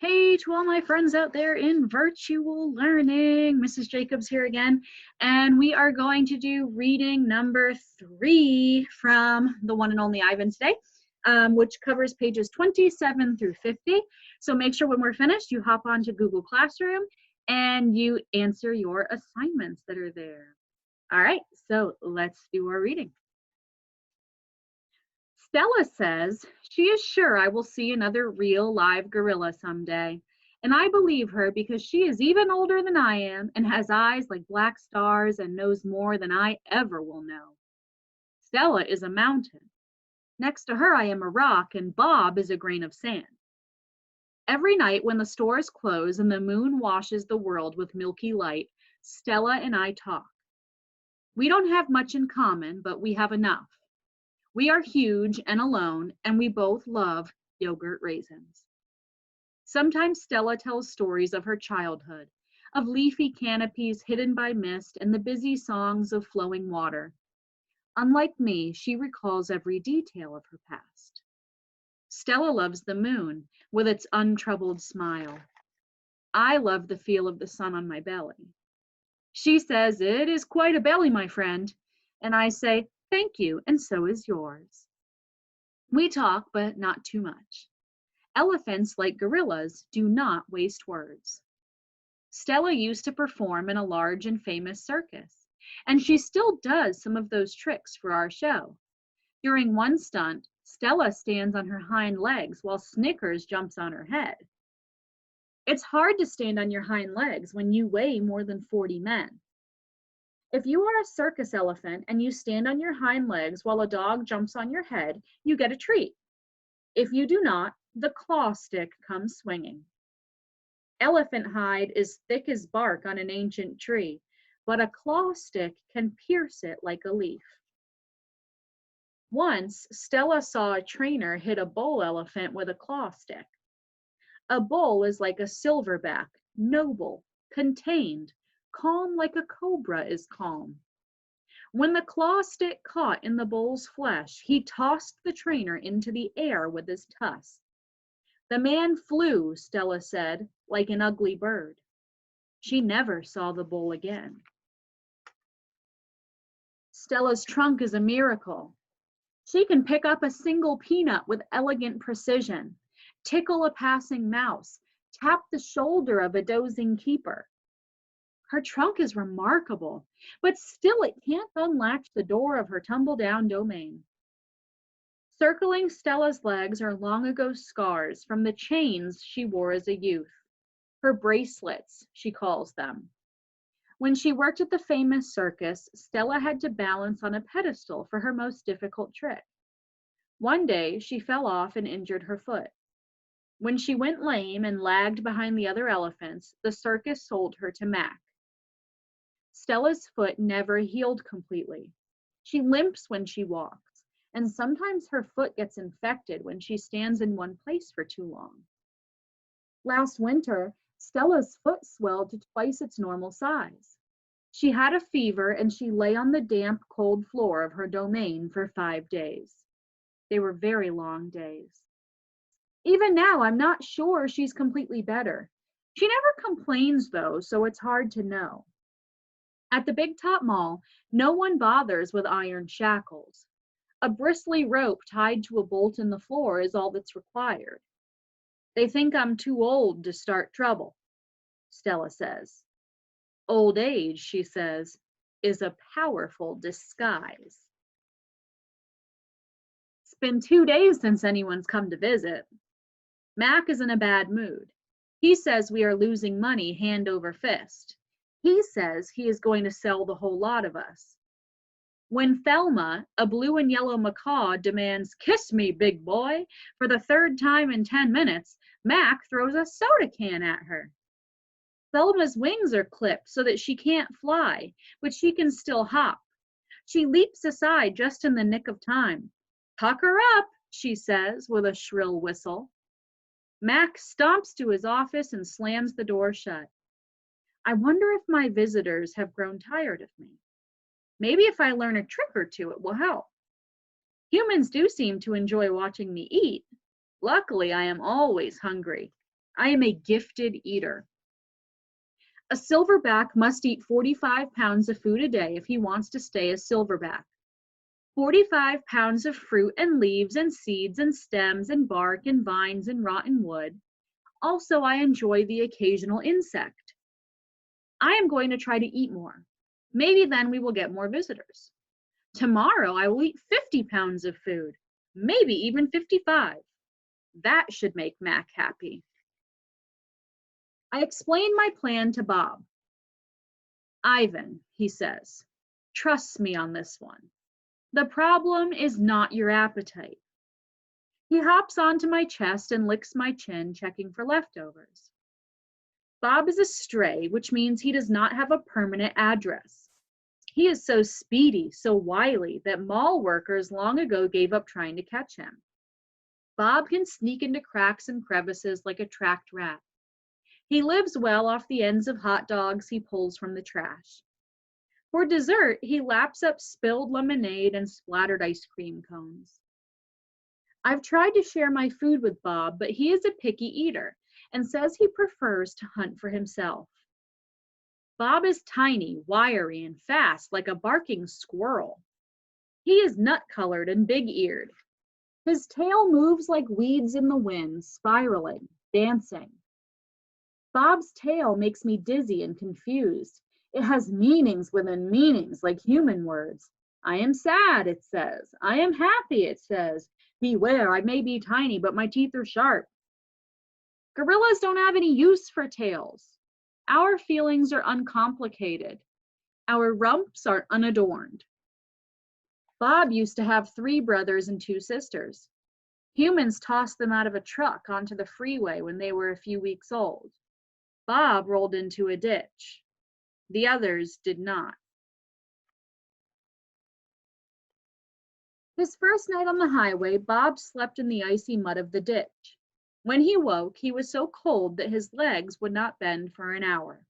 Hey to all my friends out there in virtual learning. Mrs. Jacobs here again, and we are going to do reading number 3 from the one and only Ivan today, which covers pages 27 through 50. So make sure when we're finished, you hop onto Google Classroom and you answer your assignments that are there. All right, so let's do our reading. Stella says she is sure I will see another real live gorilla someday. And I believe her because she is even older than I am and has eyes like black stars and knows more than I ever will know. Stella is a mountain. Next to her, I am a rock, and Bob is a grain of sand. Every night when the stores close and the moon washes the world with milky light, Stella and I talk. We don't have much in common, but we have enough. We are huge and alone, and we both love yogurt raisins. Sometimes Stella tells stories of her childhood, of leafy canopies hidden by mist and the busy songs of flowing water. Unlike me, she recalls every detail of her past. Stella loves the moon with its untroubled smile. I love the feel of the sun on my belly. She says, "It is quite a belly, my friend," and I say, "Thank you, and so is yours." We talk, but not too much. Elephants, like gorillas, do not waste words. Stella used to perform in a large and famous circus, and she still does some of those tricks for our show. During one stunt, Stella stands on her hind legs while Snickers jumps on her head. It's hard to stand on your hind legs when you weigh more than 40 men. If you are a circus elephant and you stand on your hind legs while a dog jumps on your head, you get a treat. If you do not, the claw stick comes swinging. Elephant hide is thick as bark on an ancient tree, but a claw stick can pierce it like a leaf. Once, Stella saw a trainer hit a bull elephant with a claw stick. A bull is like a silverback, noble, contained, calm like a cobra is calm. When the claw stick caught in the bull's flesh, he tossed the trainer into the air with his tusks. The man flew, Stella said, like an ugly bird. She never saw the bull again. Stella's trunk is a miracle. She can pick up a single peanut with elegant precision, tickle a passing mouse, tap the shoulder of a dozing keeper. Her trunk is remarkable, but still it can't unlatch the door of her tumble-down domain. Circling Stella's legs are long ago scars from the chains she wore as a youth. Her bracelets, she calls them. When she worked at the famous circus, Stella had to balance on a pedestal for her most difficult trick. One day, she fell off and injured her foot. When she went lame and lagged behind the other elephants, the circus sold her to Mac. Stella's foot never healed completely. She limps when she walks, and sometimes her foot gets infected when she stands in one place for too long. Last winter, Stella's foot swelled to twice its normal size. She had a fever and she lay on the damp, cold floor of her domain for 5 days. They were very long days. Even now, I'm not sure she's completely better. She never complains though, so it's hard to know. At the Big Top Mall, no one bothers with iron shackles. A bristly rope tied to a bolt in the floor is all that's required. They think I'm too old to start trouble, Stella says. Old age, she says, is a powerful disguise. It's been 2 days since anyone's come to visit. Mac is in a bad mood. He says we are losing money hand over fist. He says he is going to sell the whole lot of us. When Thelma, a blue and yellow macaw, demands, "Kiss me, big boy," for the 3rd time in 10 minutes, Mac throws a soda can at her. Thelma's wings are clipped so that she can't fly, but she can still hop. She leaps aside just in the nick of time. "Pucker up," she says with a shrill whistle. Mac stomps to his office and slams the door shut. I wonder if my visitors have grown tired of me. Maybe if I learn a trick or two, it will help. Humans do seem to enjoy watching me eat. Luckily, I am always hungry. I am a gifted eater. A silverback must eat 45 pounds of food a day if he wants to stay a silverback. 45 pounds of fruit and leaves and seeds and stems and bark and vines and rotten wood. Also, I enjoy the occasional insect. I am going to try to eat more. Maybe then we will get more visitors. Tomorrow I will eat 50 pounds of food, maybe even 55. That should make Mac happy. I explained my plan to Bob. Ivan, he says, trust me on this one. The problem is not your appetite. He hops onto my chest and licks my chin, checking for leftovers. Bob is a stray, which means he does not have a permanent address. He is so speedy, so wily, that mall workers long ago gave up trying to catch him. Bob can sneak into cracks and crevices like a tracked rat. He lives well off the ends of hot dogs he pulls from the trash. For dessert, he laps up spilled lemonade and splattered ice cream cones. I've tried to share my food with Bob, but he is a picky eater and says he prefers to hunt for himself. Bob is tiny, wiry, and fast like a barking squirrel. He is nut-colored and big-eared. His tail moves like weeds in the wind, spiraling, dancing. Bob's tail makes me dizzy and confused. It has meanings within meanings, like human words. I am sad, it says. I am happy, it says. Beware, I may be tiny, but my teeth are sharp. Gorillas don't have any use for tails. Our feelings are uncomplicated. Our rumps are unadorned. Bob used to have 3 brothers and 2 sisters. Humans tossed them out of a truck onto the freeway when they were a few weeks old. Bob rolled into a ditch. The others did not. His first night on the highway, Bob slept in the icy mud of the ditch. When he woke, he was so cold that his legs would not bend for an hour.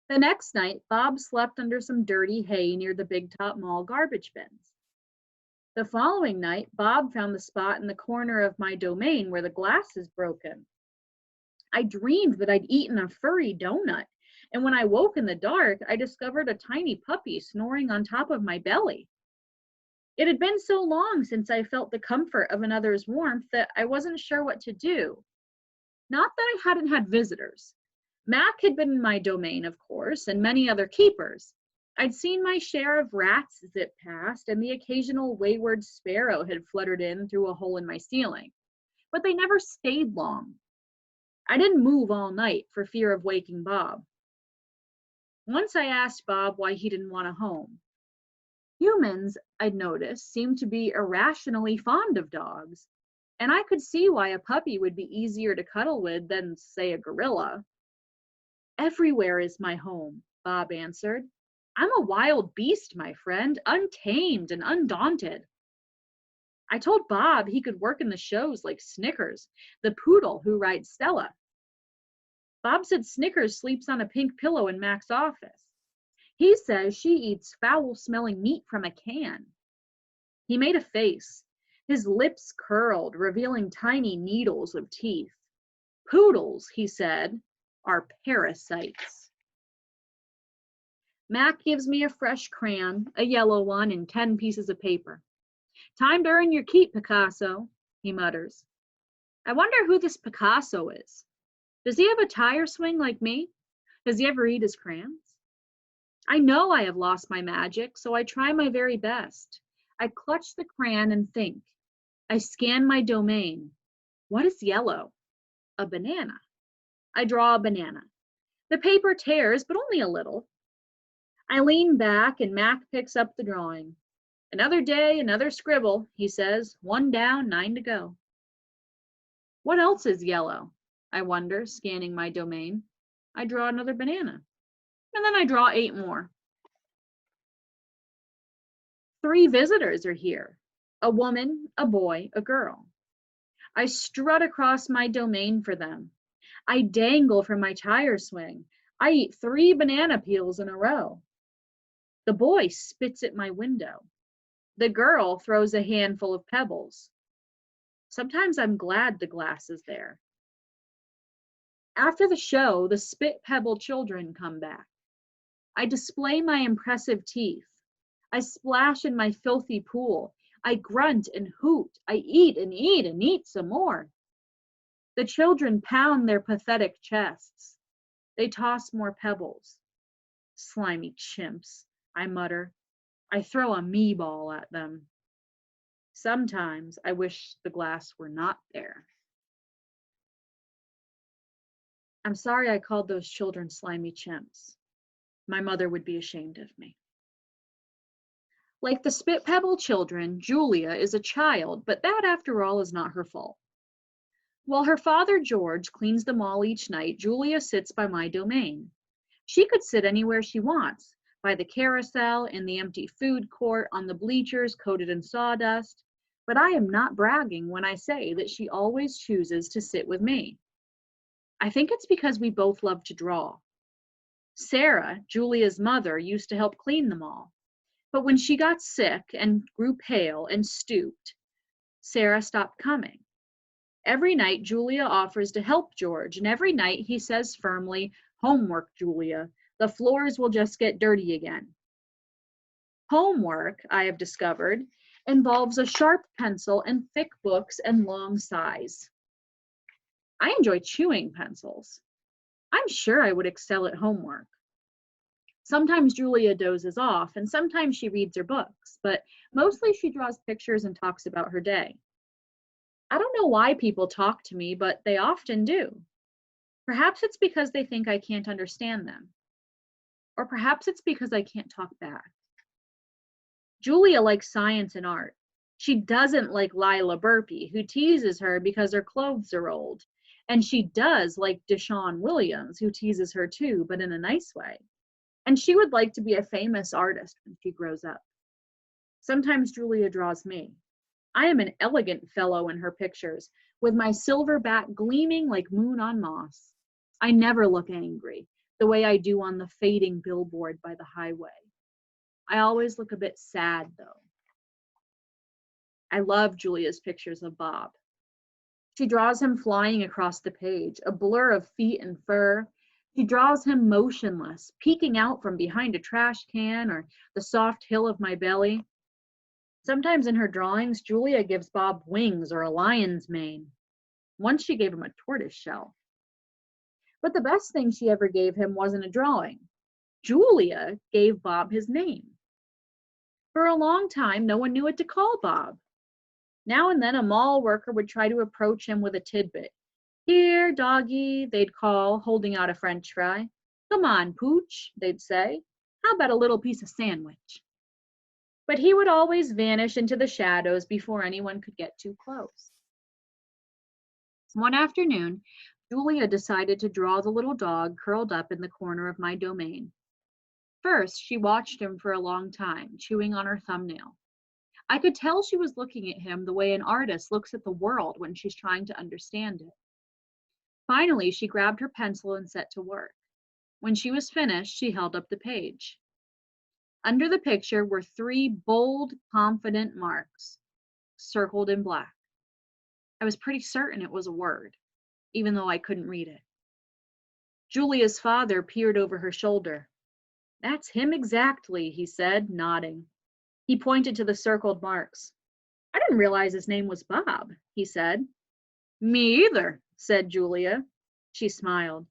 The next night, Bob slept under some dirty hay near the Big Top Mall garbage bins. The following night, Bob found the spot in the corner of my domain where the glass is broken. I dreamed that I'd eaten a furry donut, and when I woke in the dark, I discovered a tiny puppy snoring on top of my belly. It had been so long since I felt the comfort of another's warmth that I wasn't sure what to do. Not that I hadn't had visitors. Mac had been in my domain, of course, and many other keepers. I'd seen my share of rats zip past, and the occasional wayward sparrow had fluttered in through a hole in my ceiling. But they never stayed long. I didn't move all night for fear of waking Bob. Once I asked Bob why he didn't want a home. Humans, I'd noticed, seemed to be irrationally fond of dogs, and I could see why a puppy would be easier to cuddle with than, say, a gorilla. Everywhere is my home, Bob answered. I'm a wild beast, my friend, untamed and undaunted. I told Bob he could work in the shows like Snickers, the poodle who rides Stella. Bob said Snickers sleeps on a pink pillow in Mac's office. He says she eats foul-smelling meat from a can. He made a face. His lips curled, revealing tiny needles of teeth. Poodles, he said, are parasites. Mac gives me a fresh crayon, a yellow one, and 10 pieces of paper. Time to earn your keep, Picasso, he mutters. I wonder who this Picasso is. Does he have a tire swing like me? Does he ever eat his crayons? I know I have lost my magic, so I try my very best. I clutch the crayon and think. I scan my domain. What is yellow? A banana. I draw a banana. The paper tears, but only a little. I lean back and Mac picks up the drawing. Another day, another scribble, he says. 1 down, 9 to go. What else is yellow? I wonder, scanning my domain. I draw another banana. And then I draw 8 more. 3 visitors are here. A woman, a boy, a girl. I strut across my domain for them. I dangle from my tire swing. I eat 3 banana peels in a row. The boy spits at my window. The girl throws a handful of pebbles. Sometimes I'm glad the glass is there. After the show, the Spit Pebble children come back. I display my impressive teeth. I splash in my filthy pool. I grunt and hoot. I eat and eat and eat some more. The children pound their pathetic chests. They toss more pebbles. Slimy chimps, I mutter. I throw a me ball at them. Sometimes I wish the glass were not there. I'm sorry I called those children slimy chimps. My mother would be ashamed of me. Like the Spit Pebble children, Julia is a child, but that, after all, is not her fault. While her father, George, cleans them all each night, Julia sits by my domain. She could sit anywhere she wants, by the carousel, in the empty food court, on the bleachers coated in sawdust, but I am not bragging when I say that she always chooses to sit with me. I think it's because we both love to draw. Sarah, Julia's mother, used to help clean them all. But when she got sick and grew pale and stooped, Sarah stopped coming. Every night, Julia offers to help George, and every night he says firmly, "Homework, Julia. The floors will just get dirty again." Homework, I have discovered, involves a sharp pencil and thick books and long sighs. I enjoy chewing pencils. I'm sure I would excel at homework. Sometimes Julia dozes off, and sometimes she reads her books, but mostly she draws pictures and talks about her day. I don't know why people talk to me, but they often do. Perhaps it's because they think I can't understand them. Or perhaps it's because I can't talk back. Julia likes science and art. She doesn't like Lila Burpee, who teases her because her clothes are old. And she does like Deshaun Williams, who teases her too, but in a nice way. And she would like to be a famous artist when she grows up. Sometimes Julia draws me. I am an elegant fellow in her pictures, with my silver back gleaming like moon on moss. I never look angry, the way I do on the fading billboard by the highway. I always look a bit sad, though. I love Julia's pictures of Bob. She draws him flying across the page, a blur of feet and fur. She draws him motionless, peeking out from behind a trash can or the soft hill of my belly. Sometimes in her drawings, Julia gives Bob wings or a lion's mane. Once she gave him a tortoise shell. But the best thing she ever gave him wasn't a drawing. Julia gave Bob his name. For a long time, no one knew what to call Bob. Now and then a mall worker would try to approach him with a tidbit. "Here, doggy," they'd call, holding out a French fry. "Come on, Pooch," they'd say. "How about a little piece of sandwich?" But he would always vanish into the shadows before anyone could get too close. One afternoon, Julia decided to draw the little dog curled up in the corner of my domain. First, she watched him for a long time, chewing on her thumbnail. I could tell she was looking at him the way an artist looks at the world when she's trying to understand it. Finally, she grabbed her pencil and set to work. When she was finished, she held up the page. Under the picture were 3 bold, confident marks, circled in black. I was pretty certain it was a word, even though I couldn't read it. Julia's father peered over her shoulder. "That's him exactly," he said, nodding. He pointed to the circled marks. "I didn't realize his name was Bob," he said. "Me either," said Julia. She smiled.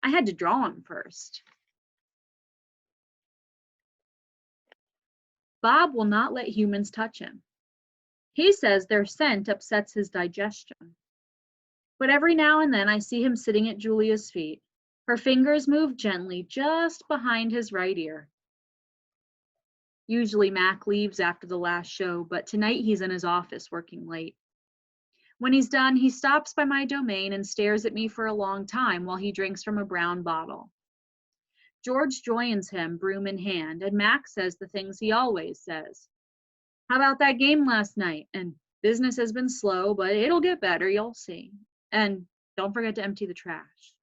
"I had to draw him first." Bob will not let humans touch him. He says their scent upsets his digestion. But every now and then I see him sitting at Julia's feet. Her fingers move gently just behind his right ear. Usually Mac leaves after the last show, but tonight he's in his office working late. When he's done, he stops by my domain and stares at me for a long time while he drinks from a brown bottle. George joins him, broom in hand, and Mac says the things he always says. "How about that game last night?" And "Business has been slow, but it'll get better, you'll see." And "Don't forget to empty the trash."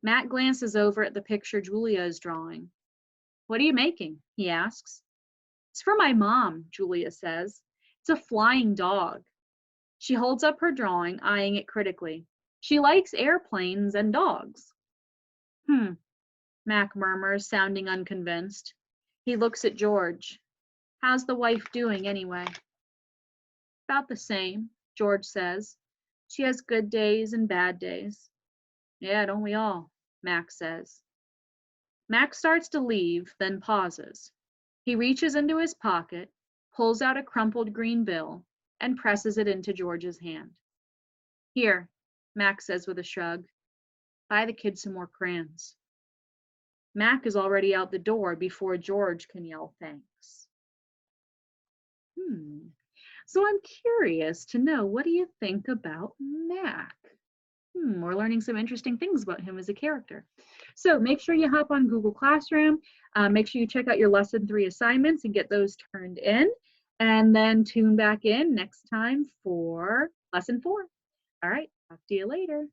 Mac glances over at the picture Julia is drawing. "What are you making?" he asks. "It's for my mom," Julia says. "It's a flying dog." She holds up her drawing, eyeing it critically. She likes airplanes and dogs. Hmm, Mac murmurs, sounding unconvinced. He looks at George. How's the wife doing anyway? About the same, George says. She has good days and bad days. Yeah, don't we all? Mac says. Mac starts to leave, then pauses. He reaches into his pocket, pulls out a crumpled green bill, and presses it into George's hand. Here, Mac says with a shrug. Buy the kid some more crayons. Mac is already out the door before George can yell thanks. So I'm curious to know, what do you think about Mac? We're learning some interesting things about him as a character. So make sure you hop on Google Classroom. Make sure you check out your Lesson 3 assignments and get those turned in. And then tune back in next time for Lesson 4. All right, talk to you later.